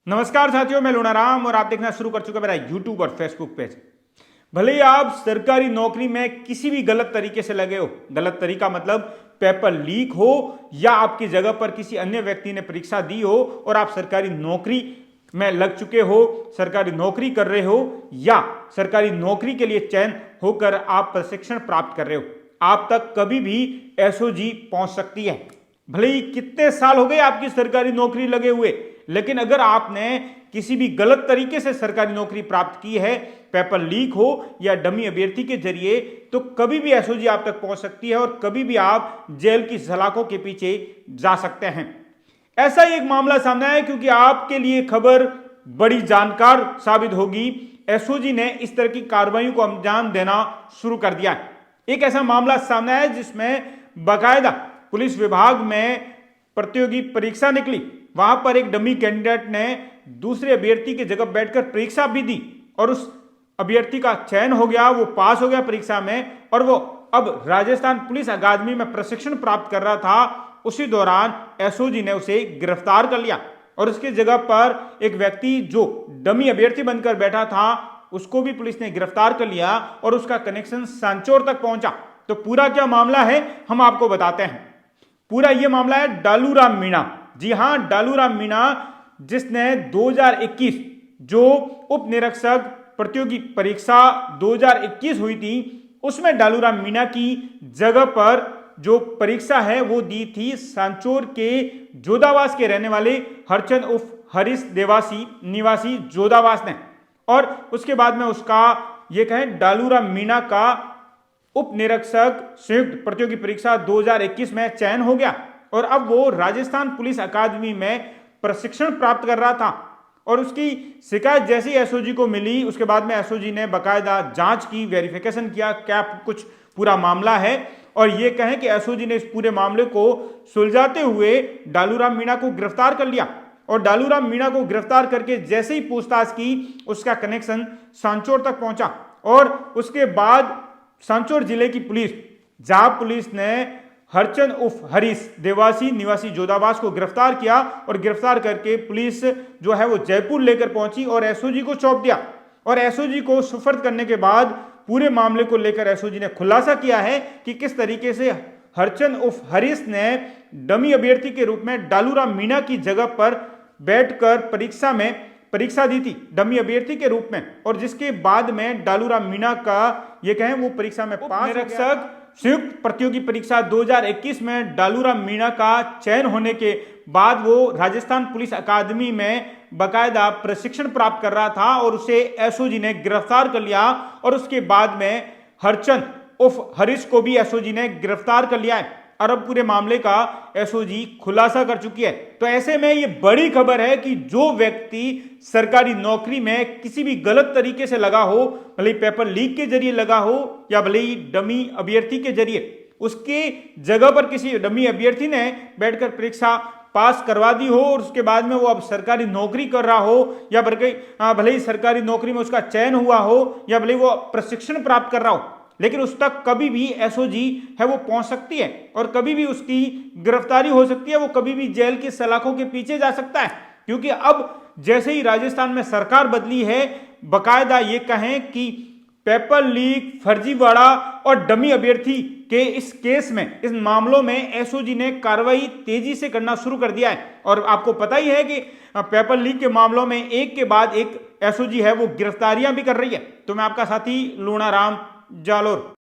नमस्कार साथियों, मैं लूनाराम और आप देखना शुरू कर चुके मेरा यूट्यूब और फेसबुक पेज। भले ही आप सरकारी नौकरी में किसी भी गलत तरीके से लगे हो, गलत तरीका मतलब पेपर लीक हो या आपकी जगह पर किसी अन्य व्यक्ति ने परीक्षा दी हो और आप सरकारी नौकरी में लग चुके हो, सरकारी नौकरी कर रहे हो या सरकारी नौकरी के लिए चयन होकर आप प्रशिक्षण प्राप्त कर रहे हो, आप तक कभी भी एसओजी पहुंच सकती है। भले ही कितने साल हो गए आपकी सरकारी नौकरी लगे हुए, लेकिन अगर आपने किसी भी गलत तरीके से सरकारी नौकरी प्राप्त की है, पेपर लीक हो या डमी अभ्यर्थी के जरिए, तो कभी भी एसओजी आप तक पहुंच सकती है और कभी भी आप जेल की सलाखों के पीछे जा सकते हैं। ऐसा ही एक मामला सामने आया क्योंकि आपके लिए खबर बड़ी जानकार साबित होगी। एसओजी ने इस तरह की कार्रवाई को अंजाम देना शुरू कर दिया है। एक ऐसा मामला सामने आया जिसमें बाकायदा पुलिस विभाग में प्रतियोगी परीक्षा निकली, वहां पर एक डमी कैंडिडेट ने दूसरे अभ्यर्थी की जगह बैठकर परीक्षा भी दी और उस अभ्यर्थी का चयन हो गया, वो पास हो गया परीक्षा में और वो अब राजस्थान पुलिस अकादमी में प्रशिक्षण प्राप्त कर रहा था। उसी दौरान एसओजी ने उसे गिरफ्तार कर लिया और उसकी जगह पर एक व्यक्ति जो डमी अभ्यर्थी बनकर बैठा था उसको भी पुलिस ने गिरफ्तार कर लिया और उसका कनेक्शन सांचौर तक पहुंचा। तो पूरा क्या मामला है हम आपको बताते हैं। पूरा यह मामला है डालूराम मीणा। जी हां, डालूराम मीणा जिसने 2021 जो उप निरीक्षक प्रतियोगी परीक्षा 2021 हुई थी उसमें डालूराम मीणा की जगह पर जो परीक्षा है वो दी थी सांचौर के जोधावास के रहने वाले हरचंद उर्फ हरीश देवासी निवासी जोधावास ने। और उसके बाद में उसका ये कहें डालूराम मीणा का उप निरीक्षक संयुक्त प्रतियोगी परीक्षा 2021 में चयन हो गया और अब वो राजस्थान पुलिस अकादमी में प्रशिक्षण प्राप्त कर रहा था। और उसकी शिकायत जैसी एसओजी को मिली उसके बाद में एसओजी ने बाकायदा जांच की, वेरिफिकेशन किया क्या कुछ पूरा मामला है और ये कहें कि एसओजी ने इस पूरे मामले को सुलझाते हुए डालूराम मीणा को गिरफ्तार कर लिया। और डालूराम मीणा को गिरफ्तार करके जैसे ही पूछताछ की उसका कनेक्शन सांचौर तक पहुंचा और उसके बाद सांचौर जिले की पुलिस, जहां पुलिस ने हरचंद उर्फ हरीश देवासी निवासी जोधावास को गिरफ्तार किया और गिरफ्तार करके पुलिस जो है वो जयपुर लेकर पहुंची और एसओजी को सौंप दिया। और एसओजी को सुपर्द करने के बाद पूरे मामले को लेकर एसओजी ने खुलासा किया है कि किस तरीके से हरचंद उर्फ हरीश ने डमी अभ्यर्थी के रूप में डालूराम मीणा की जगह पर बैठकर परीक्षा दी थी डमी अभ्यर्थी के रूप में और जिसके बाद में डालूराम मीणा का ये कहें वो परीक्षा में पास निरीक्षक संयुक्त प्रतियोगी परीक्षा 2021 में डालूराम मीणा का चयन होने के बाद वो राजस्थान पुलिस अकादमी में बाकायदा प्रशिक्षण प्राप्त कर रहा था और उसे एसओजी ने गिरफ्तार कर लिया और उसके बाद में हरचंद उर्फ हरीश को भी एसओजी ने गिरफ्तार कर लिया है और अब पूरे मामले का एसओजी खुलासा कर चुकी है। तो ऐसे में ये बड़ी खबर है कि जो व्यक्ति सरकारी नौकरी में किसी भी गलत तरीके से लगा हो, भले ही पेपर लीक के जरिए लगा हो या भले ही डमी अभ्यर्थी के जरिए, उसके जगह पर किसी डमी अभ्यर्थी ने बैठकर परीक्षा पास करवा दी हो और उसके बाद में वो अब सरकारी नौकरी कर रहा हो या भले ही सरकारी नौकरी में उसका चयन हुआ हो या भले वो प्रशिक्षण प्राप्त कर रहा हो, लेकिन उस तक कभी भी एसओजी है वो पहुंच सकती है और कभी भी उसकी गिरफ्तारी हो सकती है, वो कभी भी जेल की सलाखों के पीछे जा सकता है। क्योंकि अब जैसे ही राजस्थान में सरकार बदली है, बाकायदा ये कहें कि पेपर लीक, फर्जीवाड़ा और डमी अभ्यर्थी के इस केस में, इस मामलों में एसओजी ने कार्रवाई तेजी से करना शुरू कर दिया है। और आपको पता ही है कि पेपर लीक के मामलों में एक के बाद एक एसओजी है वो गिरफ्तारियां भी कर रही है। तो मैं आपका साथी लूनाराम जालोर।